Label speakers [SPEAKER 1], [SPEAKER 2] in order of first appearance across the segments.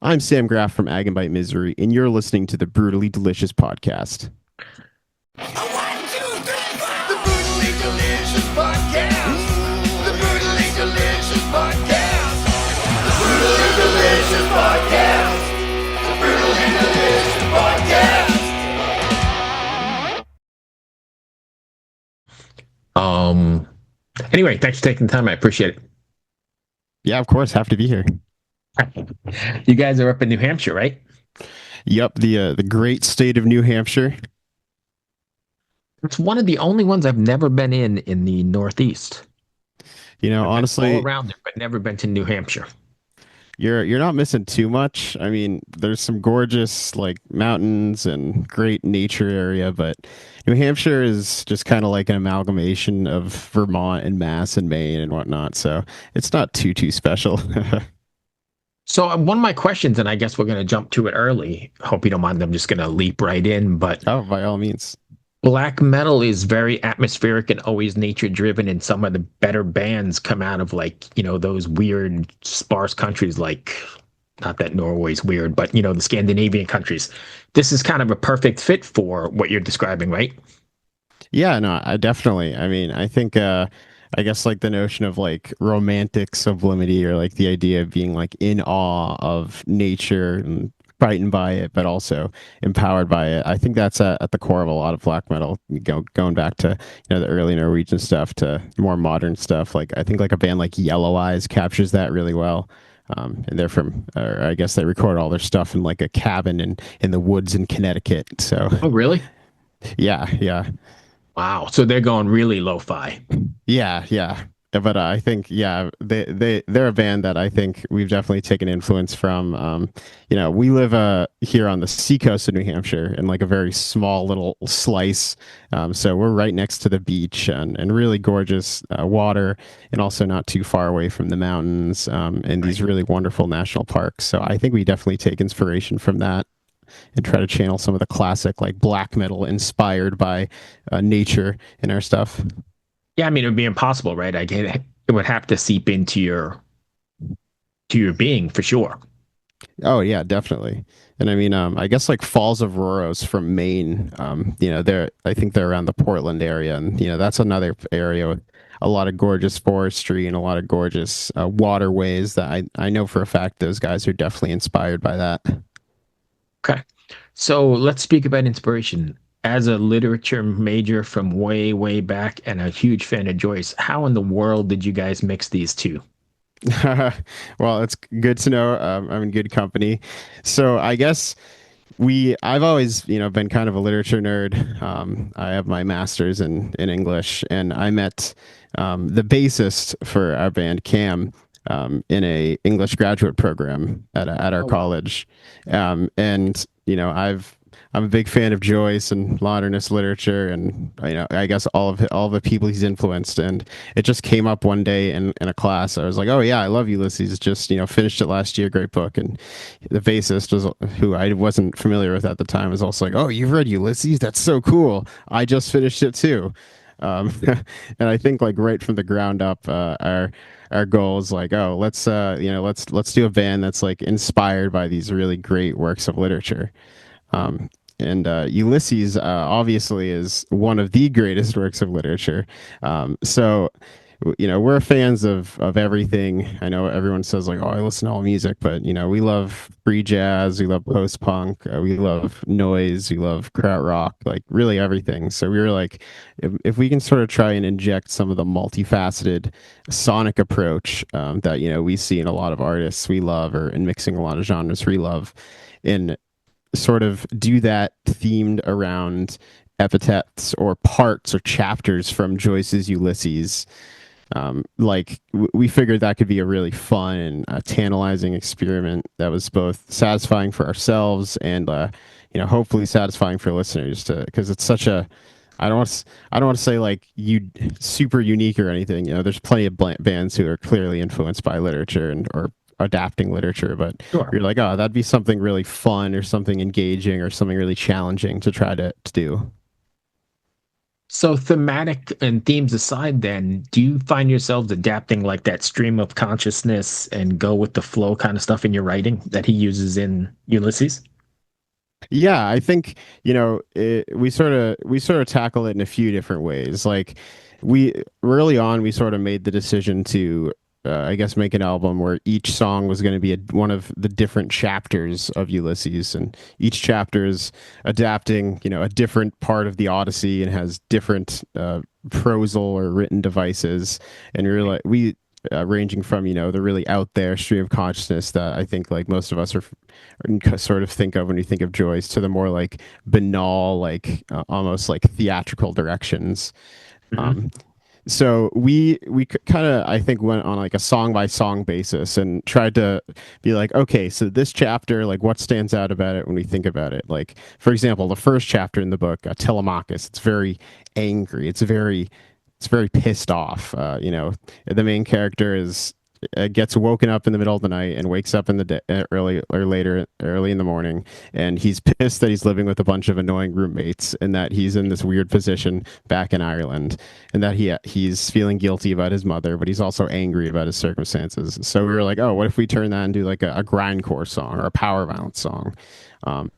[SPEAKER 1] I'm Sam Graff from Agenbite Misery, and you're listening to the Brutally Delicious podcast.
[SPEAKER 2] One, two, three, four. The Brutally Delicious Podcast. The Brutally Delicious Podcast. The Brutally Delicious Podcast. The Brutally Delicious Podcast.
[SPEAKER 3] Um. Anyway, thanks for taking the time. I appreciate it.
[SPEAKER 1] Yeah, of course, have to be here.
[SPEAKER 3] You guys are up in New Hampshire, right?
[SPEAKER 1] Yep, the great state of New Hampshire.
[SPEAKER 3] It's one of the only ones I've never been in the Northeast.
[SPEAKER 1] You know,
[SPEAKER 3] I've been all
[SPEAKER 1] honestly,
[SPEAKER 3] around it, but never been to New Hampshire.
[SPEAKER 1] you're not missing too much. I mean, there's some gorgeous like mountains and great nature area, but New Hampshire is just kind of like an amalgamation of Vermont and Mass and Maine and whatnot. So it's not too special.
[SPEAKER 3] So one of my questions, and I guess we're going to jump to it early. Hope you don't mind. I'm just going to leap right in. But
[SPEAKER 1] Oh, by all means.
[SPEAKER 3] black metal is very atmospheric and always nature driven, and some of the better bands come out of those weird sparse countries like, not that Norway's weird, but the Scandinavian countries. This is kind of a perfect fit for what you're describing, right?
[SPEAKER 1] Yeah, no, I definitely. I mean, I think I guess like the notion of like romantic sublimity or like the idea of being like in awe of nature and frightened by it, but also empowered by it. I think that's at the core of a lot of black metal. Going back to the early Norwegian stuff to more modern stuff. Like I think like a band like Yellow Eyes captures that really well. And they're from, or I guess they record all their stuff in like a cabin in the woods in Connecticut. So
[SPEAKER 3] Oh, really?
[SPEAKER 1] yeah.
[SPEAKER 3] Wow. So they're going really lo-fi.
[SPEAKER 1] Yeah. But I think they're a band that I think we've definitely taken influence from. We live here on the seacoast of New Hampshire in like a very small little slice. So we're right next to the beach and really gorgeous water, and also not too far away from the mountains and these
[SPEAKER 3] Right.
[SPEAKER 1] really wonderful national parks. So I think we definitely take inspiration from that and try to channel some of the classic like black metal inspired by nature in our stuff.
[SPEAKER 3] Yeah, I mean, it would be impossible, right? I get it. It would have to seep into your being for sure.
[SPEAKER 1] Oh yeah, definitely. And I mean, I guess like Falls of Roros from Maine, they're I think they're around the Portland area, and that's another area with a lot of gorgeous forestry and a lot of gorgeous waterways that I know for a fact those guys are definitely inspired by that.
[SPEAKER 3] Okay. So let's speak about inspiration. As a literature major from way, way back and a huge fan of Joyce, how in the world did you guys mix these two?
[SPEAKER 1] Well, it's good to know I'm in good company. So I guess I've always, been kind of a literature nerd. I have my master's in English, and I met the bassist for our band, Cam, in a English graduate program at our
[SPEAKER 3] Oh, wow.
[SPEAKER 1] college. And I'm a big fan of Joyce and modernist literature, and I guess all of the people he's influenced. And it just came up one day in a class. I was like, oh yeah, I love Ulysses. Just finished it last year. Great book. And the bassist was who I wasn't familiar with at the time was also like, oh, you've read Ulysses? That's so cool. I just finished it too. Um, and I think like right from the ground up, our goal is like, oh, let's do a band that's like inspired by these really great works of literature. And Ulysses obviously is one of the greatest works of literature. So we're fans of everything. I know everyone says like, oh, I listen to all music, but we love free jazz, we love post punk, we love noise, we love krautrock, like really everything. So we were like, if we can sort of try and inject some of the multifaceted sonic approach that we see in a lot of artists we love, or in mixing a lot of genres we love, in sort of do that themed around epithets or parts or chapters from Joyce's Ulysses. We figured that could be a really fun and tantalizing experiment that was both satisfying for ourselves and hopefully satisfying for listeners, to because it's such a I don't want to say like you super unique or anything. There's plenty of bands who are clearly influenced by literature and or adapting literature, but
[SPEAKER 3] Sure.
[SPEAKER 1] you're like, oh, that'd be something really fun or something engaging or something really challenging to try to do.
[SPEAKER 3] So thematic and themes aside, then, do you find yourselves adapting like that stream of consciousness and go with the flow kind of stuff in your writing that he uses in Ulysses?
[SPEAKER 1] Yeah, I think, we sort of tackle it in a few different ways. Like we early on, we sort of made the decision to, I guess, make an album where each song was going to be one of the different chapters of Ulysses, and each chapter is adapting, a different part of the Odyssey and has different prosal or written devices. And we ranging from the really out there stream of consciousness that I think like most of us sort of think of when you think of Joyce, to the more like banal, like almost like theatrical directions.
[SPEAKER 3] Hmm.
[SPEAKER 1] Um, so we kind of, I think, went on like a song by song basis and tried to be like, okay, so this chapter, like what stands out about it when we think about it? Like, for example, the first chapter in the book, Telemachus, it's very angry. It's very pissed off. The main character is gets woken up in the middle of the night and wakes up in the day, early or later, early in the morning, and he's pissed that he's living with a bunch of annoying roommates and that he's in this weird position back in Ireland, and that he's feeling guilty about his mother, but he's also angry about his circumstances. So we were like, oh, what if we turn that into like a grindcore song or a power violence song? Um,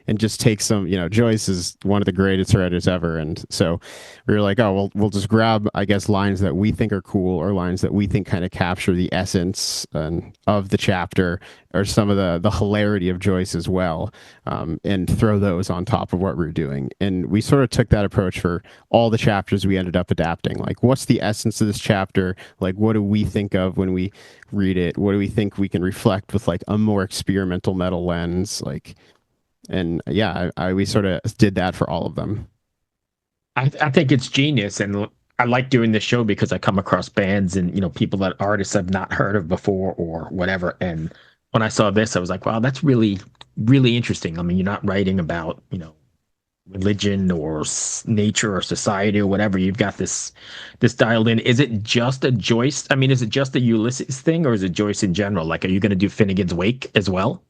[SPEAKER 1] and just take some, Joyce is one of the greatest writers ever. And so we were like, oh, we'll just grab, I guess, lines that we think are cool or lines that we think kind of capture the essence of the chapter or some of the hilarity of Joyce as well, and throw those on top of what we are doing. And we sort of took that approach for all the chapters we ended up adapting. Like, what's the essence of this chapter? Like, what do we think of when we read it? What do we think we can reflect with like a more experimental metal lens? Like, and yeah, we sort of did that for all of them.
[SPEAKER 3] I think it's genius, and I like doing this show because I come across bands and people that artists I've not heard of before or whatever. And when I saw this, I was like, wow, that's really really interesting. I mean, you're not writing about religion or nature or society or whatever. You've got this dialed in. Is it just a Joyce? I mean, is it just a Ulysses thing, or is it Joyce in general? Like, are you going to do Finnegan's Wake as well?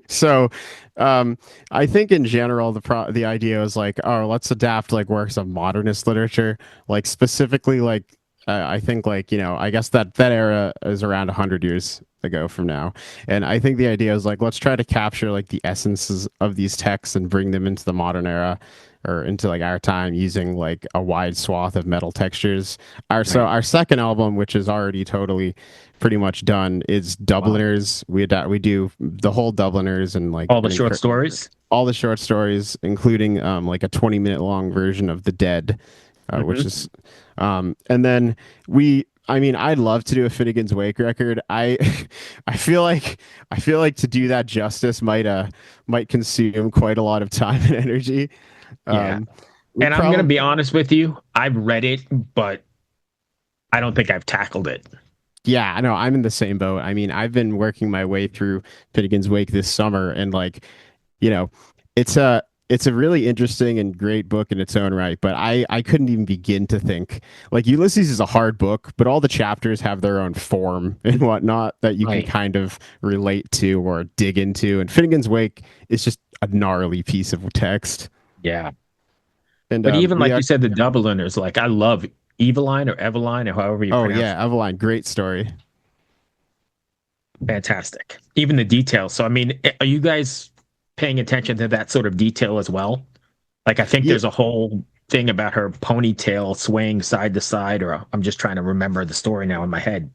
[SPEAKER 1] So, I think in general the idea was like, oh, let's adapt like works of modernist literature, like specifically like I think like I guess that era is around 100 years ago from now, and I think the idea is like let's try to capture like the essences of these texts and bring them into the modern era or into like our time using like a wide swath of metal textures. So
[SPEAKER 3] Right.
[SPEAKER 1] our second album, which is already totally pretty much done, is
[SPEAKER 3] Wow.
[SPEAKER 1] Dubliners. We do the whole Dubliners and like
[SPEAKER 3] All the short stories.
[SPEAKER 1] all the short stories, including like a 20-minute long version of The Dead, which
[SPEAKER 3] Hmm.
[SPEAKER 1] is and then I mean, I'd love to do a Finnegan's Wake record. I feel like to do that justice might consume quite a lot of time and energy.
[SPEAKER 3] Yeah.
[SPEAKER 1] Um, we
[SPEAKER 3] And I'm going to
[SPEAKER 1] probably
[SPEAKER 3] be honest with you. I've read it, but I don't think I've tackled it.
[SPEAKER 1] Yeah, I know. I'm in the same boat. I mean, I've been working my way through Finnegan's Wake this summer, and like, you know, it's a really interesting and great book in its own right. But I couldn't even begin to think like Ulysses is a hard book, but all the chapters have their own form and whatnot that you can
[SPEAKER 3] Right.
[SPEAKER 1] kind of relate to or dig into. And Finnegan's Wake is just a gnarly piece of text.
[SPEAKER 3] Yeah.
[SPEAKER 1] And
[SPEAKER 3] But even
[SPEAKER 1] we
[SPEAKER 3] like you said, the Dubliners, like I love Eveline or Eveline or however you
[SPEAKER 1] oh
[SPEAKER 3] pronounce
[SPEAKER 1] yeah,
[SPEAKER 3] it.
[SPEAKER 1] Eveline, great story.
[SPEAKER 3] Fantastic. Even the details. So, I mean, are you guys paying attention to that sort of detail as well? Like, I think
[SPEAKER 1] Yeah,
[SPEAKER 3] there's a whole thing about her ponytail swaying side to side, or I'm just trying to remember the story now in my head.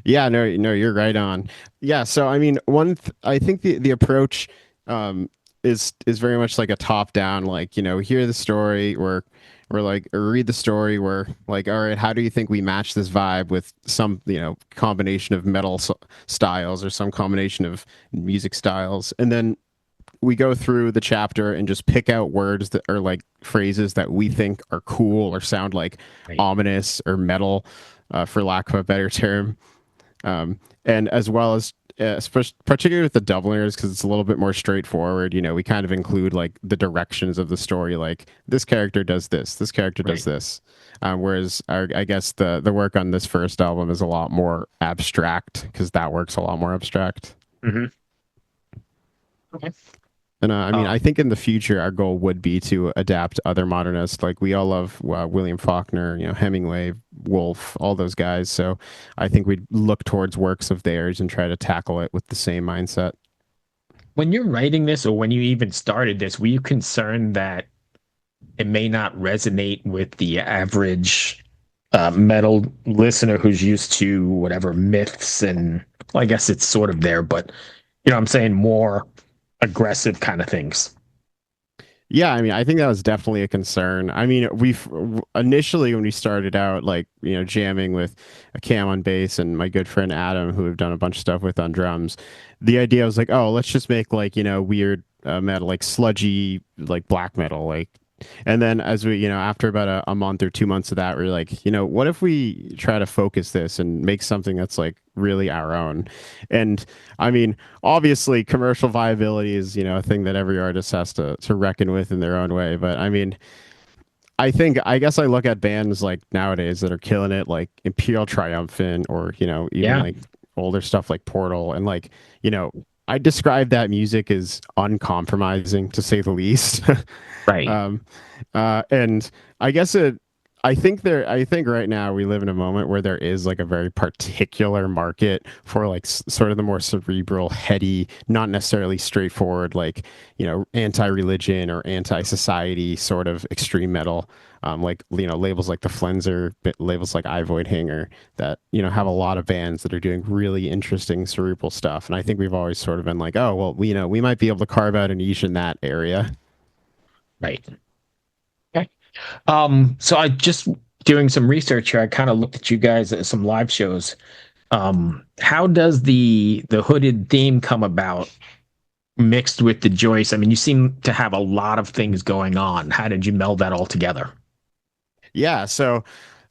[SPEAKER 1] Yeah, no, no, you're right on. Yeah, so I mean, I think the approach is very much like a top down, like hear the story, or like or read the story, where like, all right, how do you think we match this vibe with some combination of styles or some combination of music styles, and then we go through the chapter and just pick out words that are like phrases that we think are cool or sound like
[SPEAKER 3] Right.
[SPEAKER 1] ominous or metal, for lack of a better term, and as well as particularly with the Dubliners because it's a little bit more straightforward. We kind of include like the directions of the story, like this character does this, this character does
[SPEAKER 3] Right.
[SPEAKER 1] this. Whereas I guess the work on this first album is a lot more abstract because that work's a lot more abstract.
[SPEAKER 3] Hmm. Okay.
[SPEAKER 1] And I mean, I
[SPEAKER 3] Um,
[SPEAKER 1] think in the future, our goal would be to adapt other modernists. Like we all love William Faulkner, Hemingway, Woolf, all those guys. So I think we'd look towards works of theirs and try to tackle it with the same mindset.
[SPEAKER 3] when you're writing this, or when you even started this, were you concerned that it may not resonate with the average metal listener who's used to whatever myths and, well, I guess it's sort of there, but I'm saying more aggressive kind of things.
[SPEAKER 1] Yeah, I mean, I think that was definitely a concern. I mean, we've initially when we started out, like, jamming with a Cam on bass and my good friend Adam, who we've done a bunch of stuff with on drums, the idea was like, oh, let's just make like, weird metal, like sludgy, like black metal, like. And then as we, after about a month or 2 months of that, we're like, what if we try to focus this and make something that's like really our own? And I mean, obviously commercial viability is, a thing that every artist has to reckon with in their own way. But I mean, I guess I look at bands like nowadays that are killing it, like Imperial Triumphant or, even
[SPEAKER 3] Yeah,
[SPEAKER 1] like older stuff like Portal. And like, you know, I describe that music as uncompromising to say the least.
[SPEAKER 3] right.
[SPEAKER 1] um, and I guess I think right now we live in a moment where there is like a very particular market for like sort of the more cerebral, heady, not necessarily straightforward, like, anti-religion or anti-society sort of extreme metal. Like, labels like the Flenser, labels like I Void Hanger that, have a lot of bands that are doing really interesting cerebral stuff. And I think we've always sort of been like, oh, well, we might be able to carve out a niche in that area.
[SPEAKER 3] Right. Okay. So I just doing some research here. I kind of looked at you guys at some live shows. How does the hooded theme come about mixed with the Joyce? I mean, you seem to have a lot of things going on. How did you meld that all together?
[SPEAKER 1] Yeah, so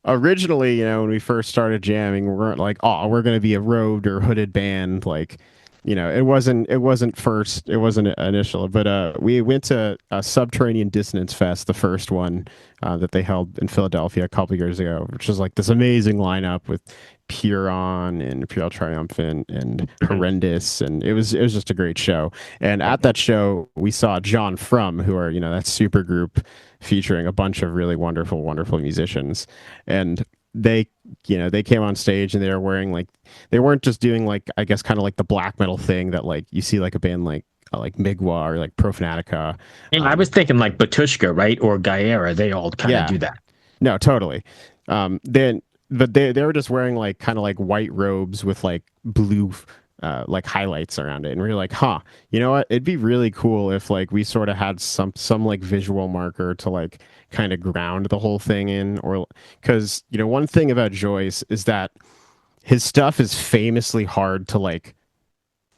[SPEAKER 1] originally, when we first started jamming, we weren't like, oh, we're gonna be a robed or hooded band. Like, it wasn't initial, but we went to a Subterranean Dissonance Fest, the first one that they held in Philadelphia a couple years ago, which was like this amazing lineup with Puron and Imperial Triumphant and
[SPEAKER 3] Mhm.
[SPEAKER 1] Horrendous, and it was just a great show. And at that show, we saw John Frum, who are that super group featuring a bunch of really wonderful, wonderful musicians, and they they came on stage and they were wearing like they weren't just doing like I guess kind of like the black metal thing that like you see like a band like Migwa or like Profanatica.
[SPEAKER 3] Yeah, I was
[SPEAKER 1] Um,
[SPEAKER 3] thinking like Batushka, right? Or Gaera. They all kind of
[SPEAKER 1] yeah,
[SPEAKER 3] do that.
[SPEAKER 1] no, totally. Then but they were just wearing like kind of like white robes with like blue like highlights around it, and we were like, huh, you know what? It'd be really cool if like we sort of had some like visual marker to like kind of ground the whole thing in, or because one thing about Joyce is that his stuff is famously hard to like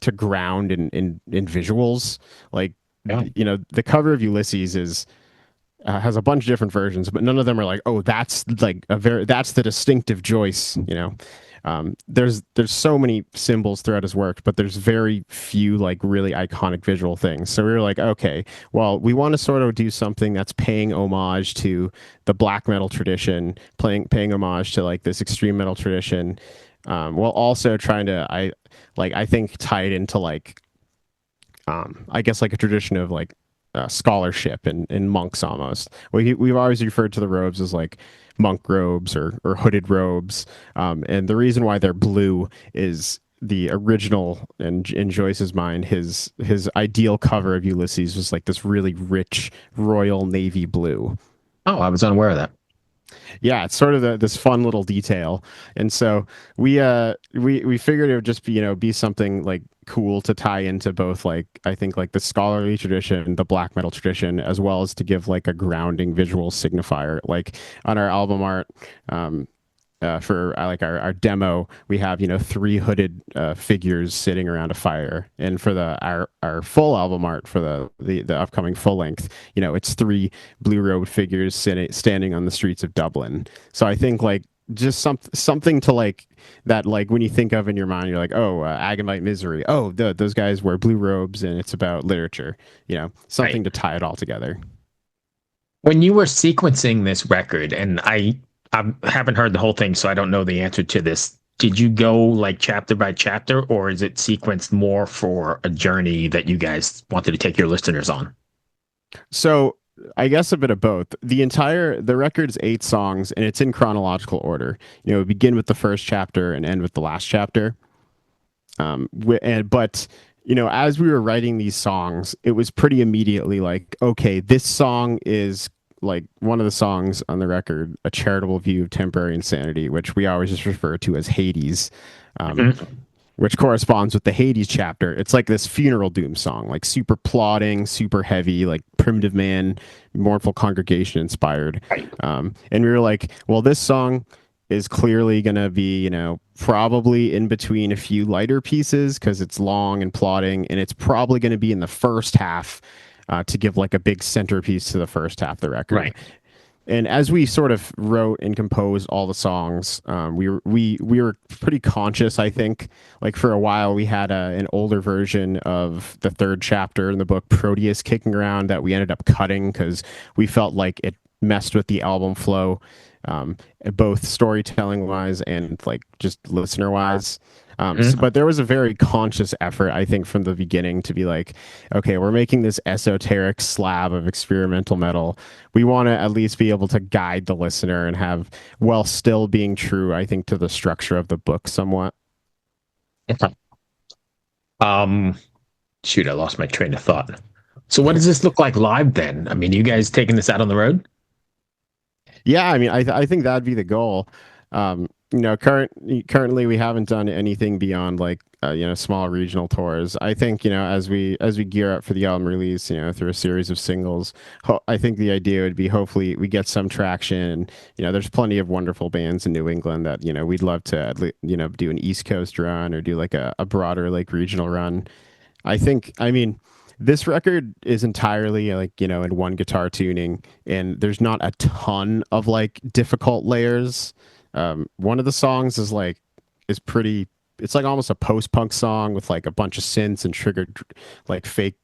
[SPEAKER 1] to ground in visuals. Like,
[SPEAKER 3] Yeah.
[SPEAKER 1] the cover of Ulysses is has a bunch of different versions, but none of them are like, oh, that's the distinctive Joyce. There's so many symbols throughout his work, but there's very few like really iconic visual things. So we were like, okay, well, we want to sort of do something that's paying homage to the black metal tradition, paying homage to like this extreme metal tradition, while also trying to I think tie it into like I guess like a tradition of like scholarship and monks almost. We've always referred to the robes as like monk robes or hooded robes. And the reason why they're blue is the original and in Joyce's mind, his ideal cover of Ulysses was like this really rich royal navy blue.
[SPEAKER 3] Oh, I was unaware of that.
[SPEAKER 1] Yeah, it's sort of this fun little detail, and so we figured it would just be be something like cool to tie into both like I think like the scholarly tradition, the black metal tradition, as well as to give like a grounding visual signifier. Like on our album art, um, for like our demo, we have three hooded figures sitting around a fire, and for our full album art for the upcoming full length, it's three blue robed figures standing on the streets of Dublin. So I think like just something to like that like when you think of in your mind, you're like, oh, Agenbite Misery. Oh, those guys wear blue robes, and it's about literature.
[SPEAKER 3] Right.
[SPEAKER 1] Something to tie it all together.
[SPEAKER 3] When you were sequencing this record, and I haven't heard the whole thing, so I don't know the answer to this. did you go like chapter by chapter, or is it sequenced more for a journey that you guys wanted to take your listeners on?
[SPEAKER 1] So I guess a bit of both. The record's 8 songs, and it's in chronological order. We begin with the first chapter and end with the last chapter. But as we were writing these songs, it was pretty immediately like, okay, this song is like one of the songs on the record, "A Charitable View of Temporary Insanity," which we always just refer to as Hades. Um,
[SPEAKER 3] Mhm.
[SPEAKER 1] which corresponds with the Hades chapter. It's like this funeral doom song, like super plodding, super heavy, like Primitive Man, Mournful Congregation inspired.
[SPEAKER 3] Right.
[SPEAKER 1] And we were like, well, this song is clearly going to be, probably in between a few lighter pieces because it's long and plodding, and it's probably going to be in the first half to give like a big centerpiece to the first half of the record.
[SPEAKER 3] Right.
[SPEAKER 1] And as we sort of wrote and composed all the songs, we were pretty conscious. I think, like for a while, we had an older version of the third chapter in the book, Proteus, kicking around that we ended up cutting because we felt like it messed with the album flow, both storytelling wise and like just listener wise.
[SPEAKER 3] Mhm.
[SPEAKER 1] But there was a very conscious effort, I think, from the beginning to be like, okay, we're making this esoteric slab of experimental metal. We want to at least be able to guide the listener and have, while still being true, I think, to the structure of the book somewhat.
[SPEAKER 3] Okay. Um, Shoot, I lost my train of thought. So, what does this look like live then? I mean, you guys taking this out on the road?
[SPEAKER 1] Yeah, I mean, I think that'd be the goal. Currently we haven't done anything beyond like small regional tours. I think as we gear up for the album release, through a series of singles, I think the idea would be hopefully we get some traction. And, there's plenty of wonderful bands in New England that we'd love to do an East Coast run or do like a broader like regional run. I mean, this record is entirely like, in one guitar tuning, and there's not a ton of like difficult layers. One of the songs is pretty, it's like almost a post punk song with like a bunch of synths and triggered like fake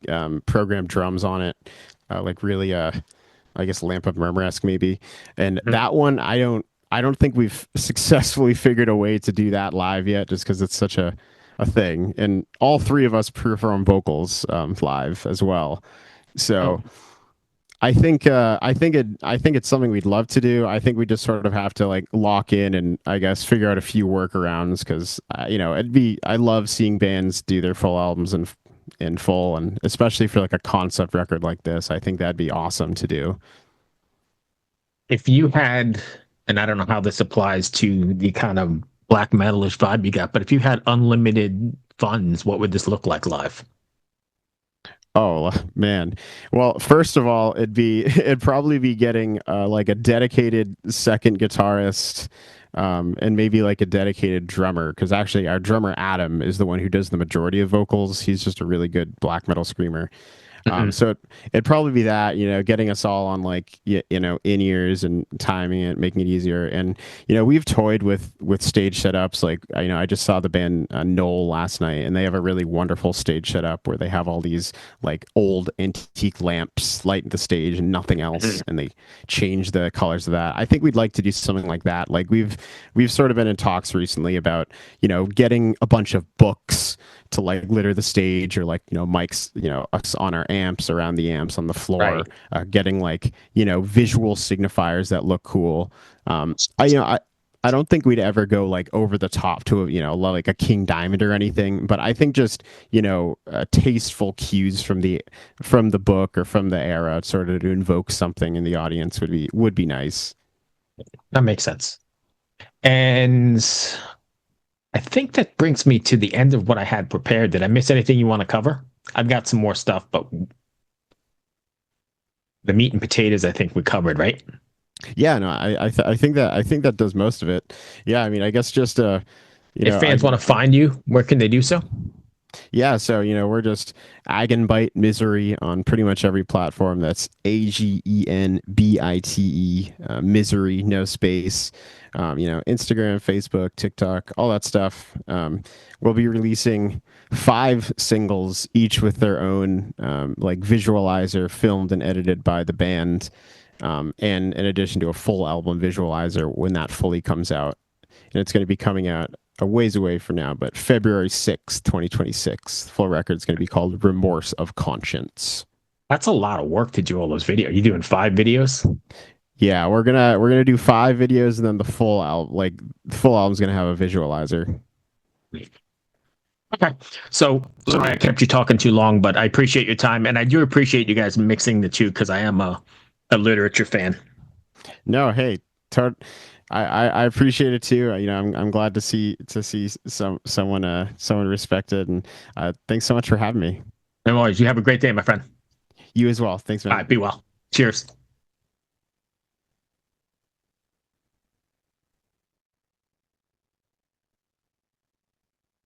[SPEAKER 1] programmed drums on it. Like really, I guess Lamp of Murmur-esque maybe. And
[SPEAKER 3] Mhm.
[SPEAKER 1] that one, I don't think we've successfully figured a way to do that live yet, just because it's such a thing. And all three of us perform vocals live as well.
[SPEAKER 3] Oh,
[SPEAKER 1] So I think it's something we'd love to do. I think we just sort of have to like lock in and I guess figure out a few workarounds because I love seeing bands do their full albums in full, and especially for like a concept record like this, I think that'd be awesome to do.
[SPEAKER 3] if you had, and I don't know how this applies to the kind of black metalish vibe you got, but if you had unlimited funds, what would this look like live?
[SPEAKER 1] Oh man. Well, first of all, it'd probably be getting like a dedicated second guitarist, and maybe like a dedicated drummer, because actually our drummer Adam is the one who does the majority of vocals. He's just a really good black metal screamer.
[SPEAKER 3] Mhm.
[SPEAKER 1] So it'd probably be that, getting us all on like, in ears and timing it, making it easier. And, we've toyed with stage setups. Like, I just saw the band Knoll last night, and they have a really wonderful stage setup where they have all these like old antique lamps light the stage and nothing else.
[SPEAKER 3] Mhm.
[SPEAKER 1] And they change the colors of that. I think we'd like to do something like that. Like we've sort of been in talks recently about, getting a bunch of books to like litter the stage, or like mics, us on our amps, around the amps on the floor,
[SPEAKER 3] Right.
[SPEAKER 1] getting like visual signifiers that look cool. I don't think we'd ever go like over the top to like a King Diamond or anything, but I think just tasteful cues from the book or from the era, sort of to invoke something in the audience would be nice.
[SPEAKER 3] That makes sense. And I think that brings me to the end of what I had prepared. Did I miss anything you want to cover? I've got some more stuff, but the meat and potatoes, I think we covered, right?
[SPEAKER 1] Yeah, no, I think that does most of it. Yeah, I mean, I guess just
[SPEAKER 3] If
[SPEAKER 1] I
[SPEAKER 3] fans want to find you, where can they do so?
[SPEAKER 1] yeah, so we're just Agenbite Misery on pretty much every platform. That's Agenbite, Misery, no space. Instagram, Facebook, TikTok, all that stuff. We'll be releasing 5 singles, each with their own like visualizer, filmed and edited by the band, and in addition to a full album visualizer when that fully comes out. And it's going to be coming out a ways away for now, but February 6th, 2026. Full record is going to be called Remorse of Conscience.
[SPEAKER 3] That's a lot of work to do all those videos. You doing 5 videos?
[SPEAKER 1] Yeah, we're gonna do 5 videos and then the full album, like the full album's gonna have a visualizer.
[SPEAKER 3] Okay. So sorry I kept you talking too long, but I appreciate your time, and I do appreciate you guys mixing the two because I am a literature fan.
[SPEAKER 1] No, hey, tar- I appreciate it too. You know, I'm glad to see someone respected, and thanks so much for having me.
[SPEAKER 3] And always, you have a great day, my friend.
[SPEAKER 1] You as well. Thanks,
[SPEAKER 3] All
[SPEAKER 1] man.
[SPEAKER 3] right, be well. Cheers.